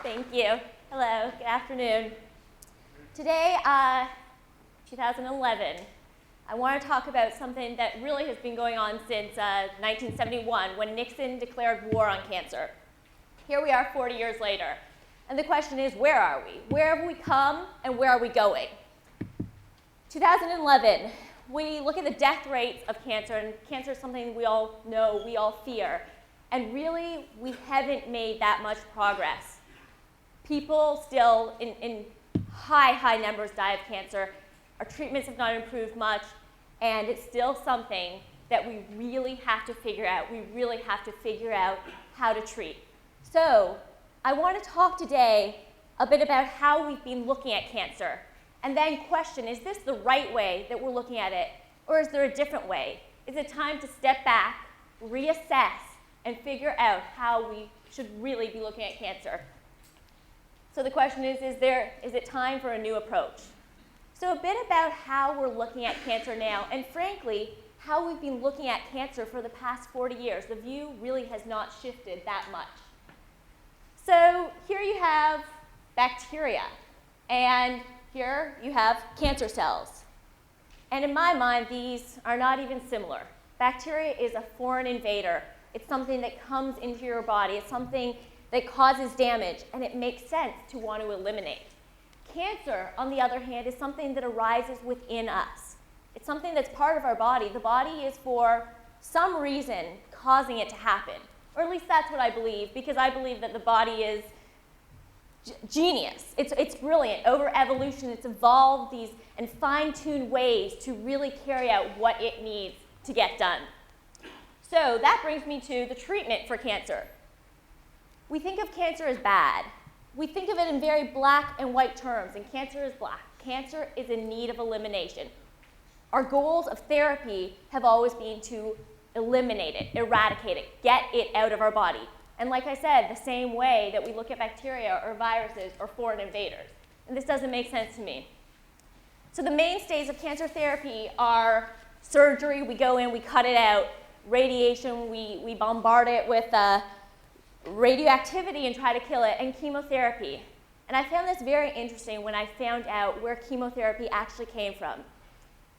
Thank you. Hello, good afternoon. Today, 2011, I want to talk about something that really has been going on since 1971, when Nixon declared war on cancer. Here we are 40 years later, and the question is, where are we? Where have we come, and where are we going? 2011, we look at the death rates of cancer, and cancer is something we all know, we all fear, and really, we haven't made that much progress. People still, in high numbers, die of cancer. Our treatments have not improved much, and it's still something that we really have to figure out. We really have to figure out how to treat. So, I want to talk today a bit about how we've been looking at cancer, and then question, is this the right way that we're looking at it, or is there a different way? Is it time to step back, reassess, and figure out how we should really be looking at cancer? So the question is it time for a new approach? So a bit about how we're looking at cancer now, and frankly, how we've been looking at cancer for the past 40 years. The view really has not shifted that much. So here you have bacteria, and here you have cancer cells. And in my mind, these are not even similar. Bacteria is a foreign invader. It's something that comes into your body. It's something that causes damage, and it makes sense to want to eliminate. Cancer, on the other hand, is something that arises within us. It's something that's part of our body. The body is, for some reason, causing it to happen. Or at least that's what I believe, because I believe that the body is genius. It's brilliant. Over evolution, it's evolved these and fine-tuned ways to really carry out what it needs to get done. So that brings me to the treatment for cancer. We think of cancer as bad. We think of it in very black and white terms, and cancer is black. Cancer is in need of elimination. Our goals of therapy have always been to eliminate it, eradicate it, get it out of our body. And like I said, the same way that we look at bacteria or viruses or foreign invaders. And this doesn't make sense to me. So the mainstays of cancer therapy are surgery. We go in, we cut it out. Radiation, we bombard it with radioactivity and try to kill it, and chemotherapy. And I found this very interesting when I found out where chemotherapy actually came from.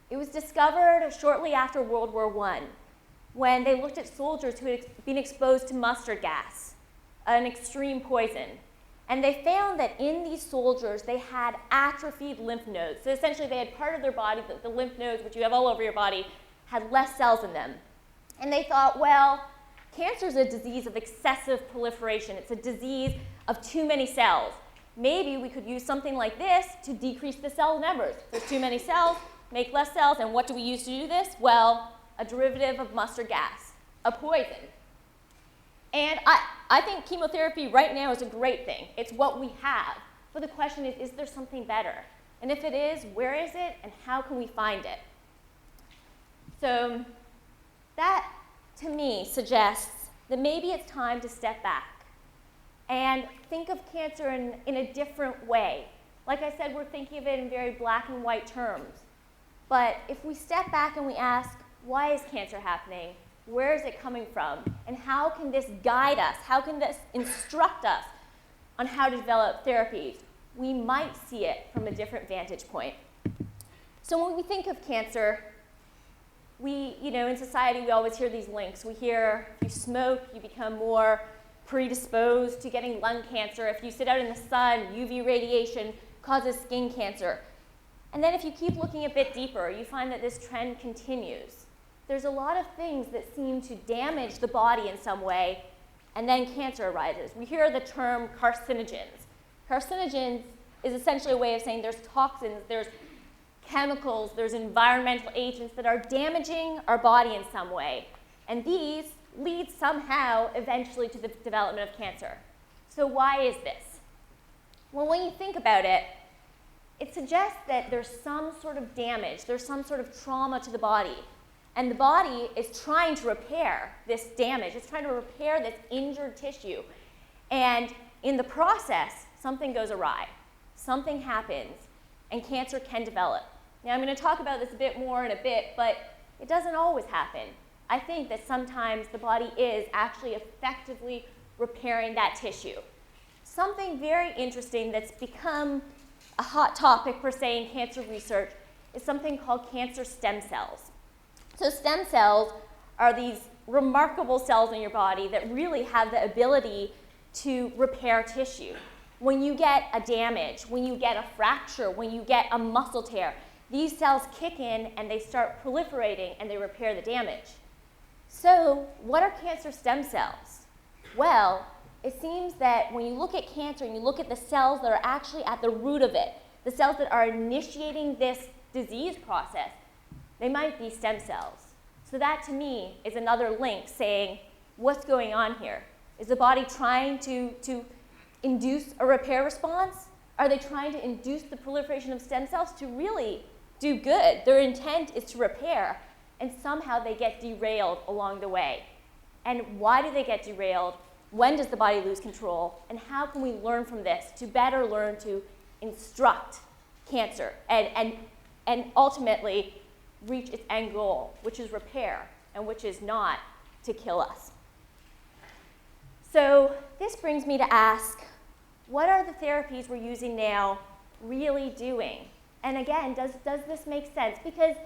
It was discovered shortly after World War I, when they looked at soldiers who had been exposed to mustard gas, an extreme poison. And they found that in these soldiers, they had atrophied lymph nodes. So essentially, they had part of their body, the lymph nodes, which you have all over your body, had less cells in them. And they thought, well, cancer is a disease of excessive proliferation. It's a disease of too many cells. Maybe we could use something like this to decrease the cell numbers. There's too many cells, make less cells, and what do we use to do this? Well, a derivative of mustard gas, a poison. And I think chemotherapy right now is a great thing. It's what we have. But the question is there something better? And if it is, where is it, and how can we find it? So that, to me, suggests that maybe it's time to step back and think of cancer in a different way. Like I said, we're thinking of it in very black and white terms. But if we step back and we ask, why is cancer happening? Where is it coming from? And how can this guide us? How can this instruct us on how to develop therapies? We might see it from a different vantage point. So when we think of cancer, in society, we always hear these links. We hear if you smoke, you become more predisposed to getting lung cancer. If you sit out in the sun, UV radiation causes skin cancer. And then if you keep looking a bit deeper, you find that this trend continues. There's a lot of things that seem to damage the body in some way, and then cancer arises. We hear the term carcinogens. Carcinogens is essentially a way of saying there's toxins, there's chemicals, there's environmental agents that are damaging our body in some way. And these lead somehow eventually to the development of cancer. So why is this? Well, when you think about it, it suggests that there's some sort of damage, there's some sort of trauma to the body. And the body is trying to repair this damage. It's trying to repair this injured tissue. And in the process, something goes awry. Something happens, and cancer can develop. Now, I'm going to talk about this a bit more in a bit, but it doesn't always happen. I think that sometimes the body is actually effectively repairing that tissue. something very interesting that's become a hot topic per se in cancer research is something called cancer stem cells. So stem cells are these remarkable cells in your body that really have the ability to repair tissue. When you get a damage, when you get a fracture, when you get a muscle tear, these cells kick in and they start proliferating and they repair the damage. So what are cancer stem cells? Well, it seems that when you look at cancer and you look at the cells that are actually at the root of it, the cells that are initiating this disease process, they might be stem cells. So that to me is another link saying, what's going on here? Is the body trying to induce a repair response? Are they trying to induce the proliferation of stem cells to really do good? Their intent is to repair, and somehow they get derailed along the way. And why do they get derailed? When does the body lose control? And how can we learn from this to better learn to instruct cancer and ultimately reach its end goal, which is repair and which is not to kill us? So this brings me to ask, what are the therapies we're using now really doing? And again, does this make sense? Because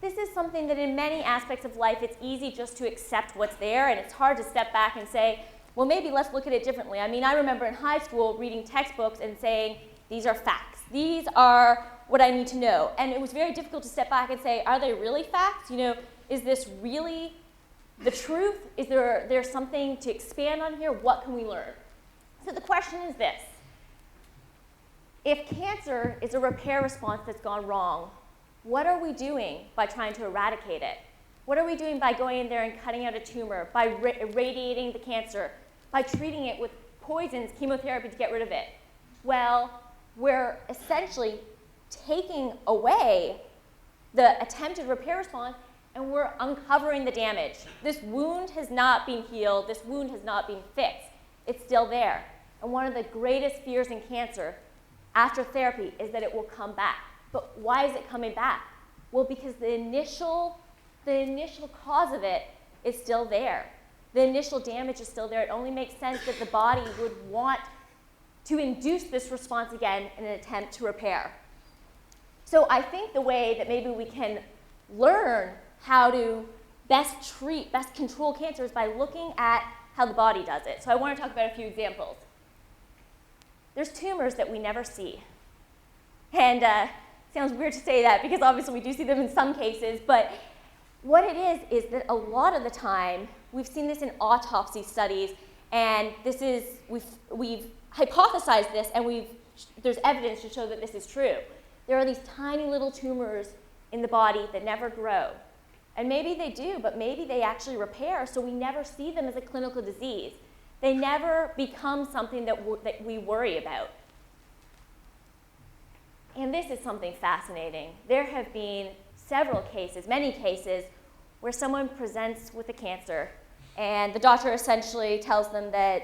this is something that in many aspects of life, it's easy just to accept what's there, and it's hard to step back and say, well, maybe let's look at it differently. I mean, I remember in high school reading textbooks and saying, these are facts. These are what I need to know. And it was very difficult to step back and say, are they really facts? You know, is this really the truth? Is there something to expand on here? What can we learn? So the question is this. If cancer is a repair response that's gone wrong, what are we doing by trying to eradicate it? What are we doing by going in there and cutting out a tumor, by irradiating the cancer, by treating it with poisons, chemotherapy to get rid of it? Well, we're essentially taking away the attempted repair response and we're uncovering the damage. This wound has not been healed. This wound has not been fixed. It's still there. And one of the greatest fears in cancer after therapy is that it will come back. But why is it coming back? Well, because the initial cause of it is still there. The initial damage is still there. It only makes sense that the body would want to induce this response again in an attempt to repair. So I think the way that maybe we can learn how to best treat, best control cancer is by looking at how the body does it. So I want to talk about a few examples. There's tumors that we never see. And it sounds weird to say that because obviously we do see them in some cases, but what it is that a lot of the time, we've seen this in autopsy studies, and this is, we've hypothesized this, and there's evidence to show that this is true. There are these tiny little tumors in the body that never grow. And maybe they do, but maybe they actually repair, so we never see them as a clinical disease. They never become something that we worry about. And this is something fascinating. There have been several cases, many cases, where someone presents with a cancer, and the doctor essentially tells them that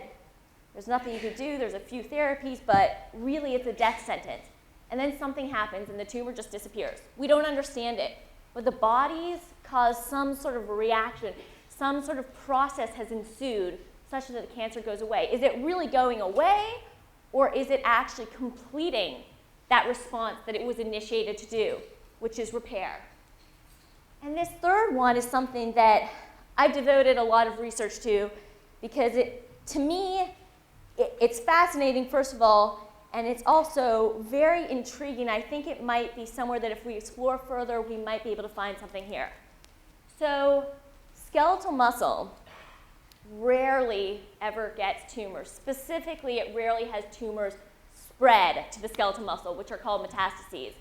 there's nothing you could do, there's a few therapies, but really it's a death sentence. And then something happens and the tumor just disappears. We don't understand it, but the body's caused some sort of reaction, some sort of process has ensued such that the cancer goes away. Is it really going away, or is it actually completing that response that it was initiated to do, which is repair? And this third one is something that I've devoted a lot of research to because to me, it's fascinating, first of all, and it's also very intriguing. I think it might be somewhere that if we explore further, we might be able to find something here. So skeletal muscle rarely ever gets tumors. Specifically, it rarely has tumors spread to the skeletal muscle, which are called metastases.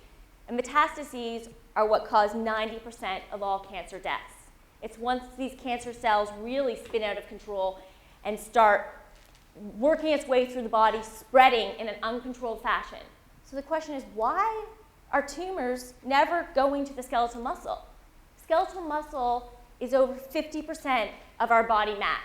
And metastases are what cause 90% of all cancer deaths. It's once these cancer cells really spin out of control and start working its way through the body, spreading in an uncontrolled fashion. So the question is, why are tumors never going to the skeletal muscle? Skeletal muscle is over 50% of our body mass.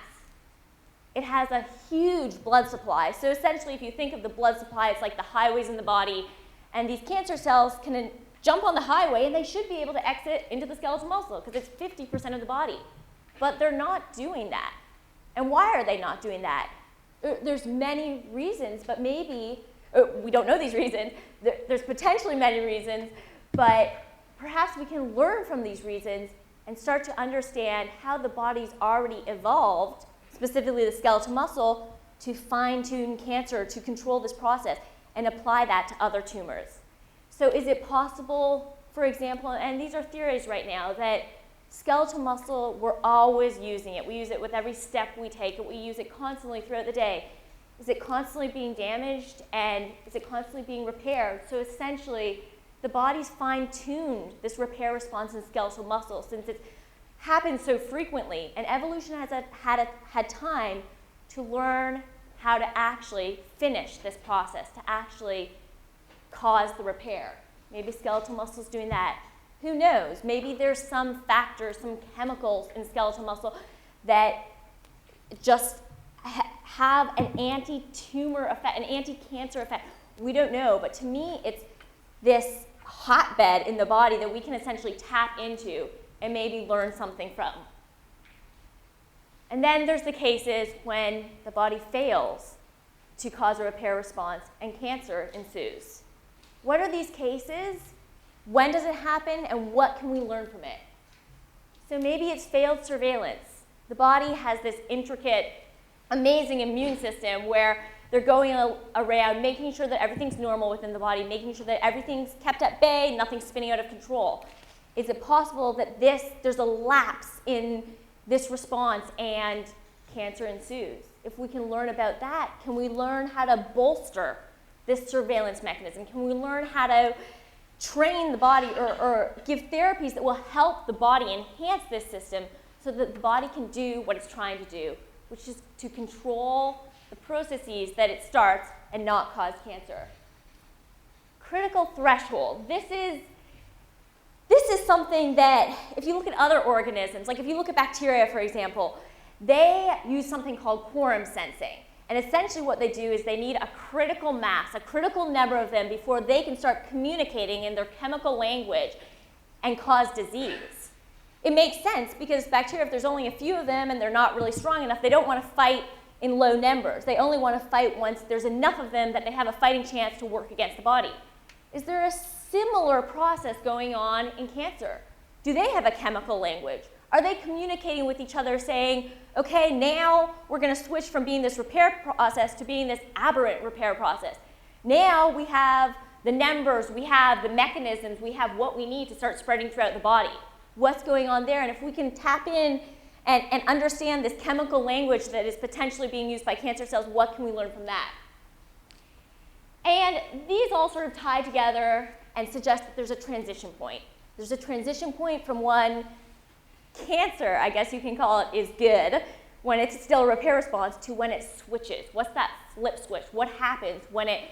It has a huge blood supply. So essentially, if you think of the blood supply, it's like the highways in the body, and these cancer cells can jump on the highway, and they should be able to exit into the skeletal muscle because it's 50% of the body. But they're not doing that. And why are they not doing that? there's many reasons, but maybe, we don't know these reasons, there's potentially many reasons, but perhaps we can learn from these reasons and start to understand how the body's already evolved, specifically the skeletal muscle, to fine-tune cancer, to control this process, and apply that to other tumors. So is it possible, for example, and these are theories right now, that skeletal muscle, we're always using it. We use it with every step we take, and we use it constantly throughout the day. Is it constantly being damaged, and is it constantly being repaired? So essentially, the body's fine-tuned this repair response in skeletal muscle since it happens so frequently, and evolution has had time to learn how to actually finish this process, to actually cause the repair. Maybe skeletal muscle's doing that. Who knows? Maybe there's some factors, some chemicals in skeletal muscle that just have an anti-tumor effect, an anti-cancer effect. We don't know, but to me, it's this hotbed in the body that we can essentially tap into and maybe learn something from. And then there's the cases when the body fails to cause a repair response and cancer ensues. What are these cases? When does it happen, and what can we learn from it? So maybe it's failed surveillance. The body has this intricate, amazing immune system where they're going around making sure that everything's normal within the body, making sure that everything's kept at bay, nothing's spinning out of control. Is it possible that there's a lapse in this response and cancer ensues? If we can learn about that, can we learn how to bolster this surveillance mechanism? Can we learn how to train the body or give therapies that will help the body enhance this system so that the body can do what it's trying to do, which is to control the processes that it starts and not cause cancer? Critical threshold. This is something that, if you look at other organisms, like if you look at bacteria, for example, they use something called quorum sensing. And essentially what they do is they need a critical mass, a critical number of them before they can start communicating in their chemical language and cause disease. It makes sense because bacteria, if there's only a few of them and they're not really strong enough, they don't want to fight in low numbers. They only want to fight once there's enough of them that they have a fighting chance to work against the body. Is there a similar process going on in cancer? Do they have a chemical language? Are they communicating with each other saying, okay, now we're going to switch from being this repair process to being this aberrant repair process. Now we have the numbers, we have the mechanisms, we have what we need to start spreading throughout the body. What's going on there? And if we can tap in and understand this chemical language that is potentially being used by cancer cells, what can we learn from that? And these all sort of tie together and suggest that there's a transition point. There's a transition point from one cancer, I guess you can call it, is good, when it's still a repair response, to when it switches. What's that flip switch? What happens when it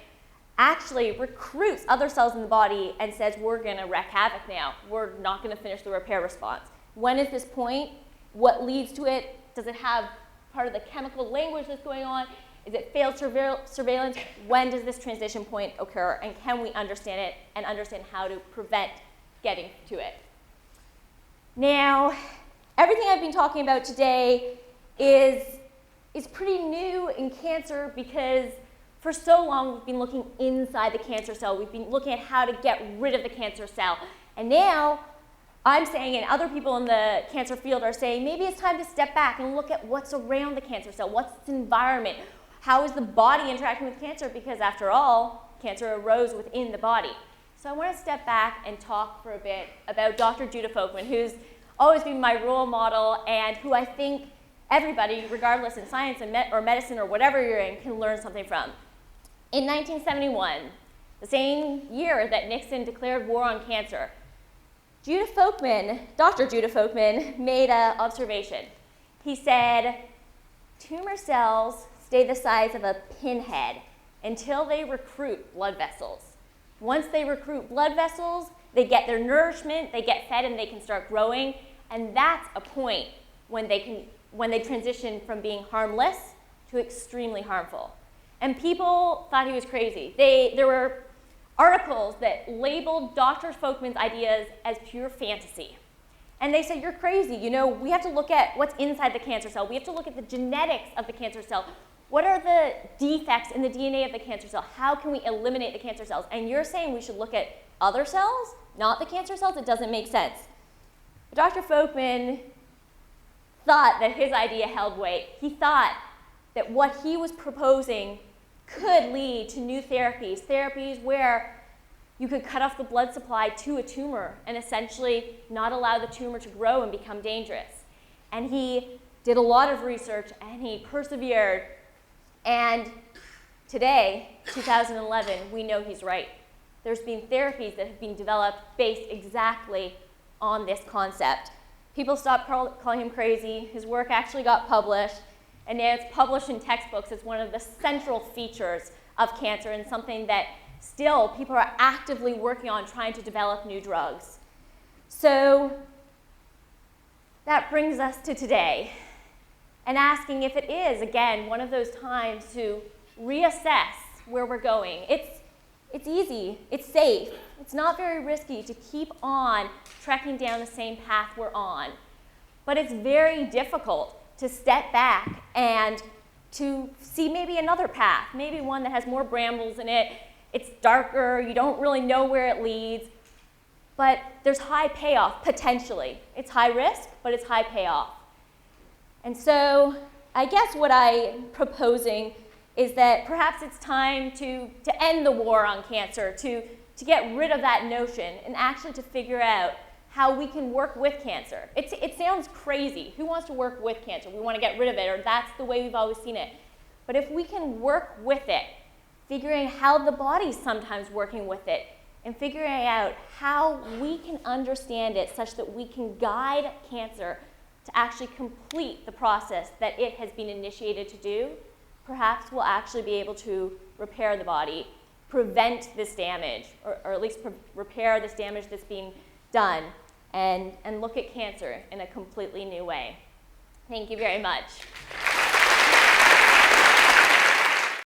actually recruits other cells in the body and says, we're going to wreak havoc now. We're not going to finish the repair response. When is this point? What leads to it? Does it have part of the chemical language that's going on? Is it failed surveillance? When does this transition point occur? And can we understand it and understand how to prevent getting to it? Now, everything I've been talking about today is pretty new in cancer because for so long we've been looking inside the cancer cell. We've been looking at how to get rid of the cancer cell. And now I'm saying, and other people in the cancer field are saying, maybe it's time to step back and look at what's around the cancer cell. What's its environment? How is the body interacting with cancer? Because after all, cancer arose within the body. So I want to step back and talk for a bit about Dr. Judah Folkman, who's always been my role model and who I think everybody, regardless in science or medicine or whatever you're in, can learn something from. In 1971, the same year that Nixon declared war on cancer, Dr. Judah Folkman made an observation. He said, tumor cells stay the size of a pinhead until they recruit blood vessels. Once they recruit blood vessels, they get their nourishment, they get fed, and they can start growing. And that's a point when they transition from being harmless to extremely harmful. And people thought he was crazy. There were articles that labeled Dr. Folkman's ideas as pure fantasy. And they said, you're crazy. You know, we have to look at what's inside the cancer cell. We have to look at the genetics of the cancer cell. What are the defects in the DNA of the cancer cell? How can we eliminate the cancer cells? And you're saying we should look at other cells, not the cancer cells? It doesn't make sense. But Dr. Folkman thought that his idea held weight. He thought that what he was proposing could lead to new therapies, therapies where you could cut off the blood supply to a tumor and essentially not allow the tumor to grow and become dangerous. And he did a lot of research and he persevered. And today, 2011, we know he's right. There's been therapies that have been developed based exactly on this concept. People stopped calling him crazy. His work actually got published, and now it's published in textbooks as one of the central features of cancer and something that still people are actively working on trying to develop new drugs. So that brings us to today and asking if it is, again, one of those times to reassess where we're going. It's easy, it's safe, it's not very risky to keep on trekking down the same path we're on. But it's very difficult to step back and to see maybe another path, maybe one that has more brambles in it, it's darker, you don't really know where it leads, but there's high payoff, potentially. It's high risk, but it's high payoff. And so I guess what I'm proposing is that perhaps it's time to end the war on cancer, to get rid of that notion and actually to figure out how we can work with cancer. It sounds crazy. Who wants to work with cancer? We want to get rid of it, or that's the way we've always seen it. But if we can work with it, figuring how the body's sometimes working with it, and figuring out how we can understand it such that we can guide cancer to actually complete the process that it has been initiated to do, perhaps we'll actually be able to repair the body, prevent this damage, or at least repair this damage that's being done, and look at cancer in a completely new way. Thank you very much.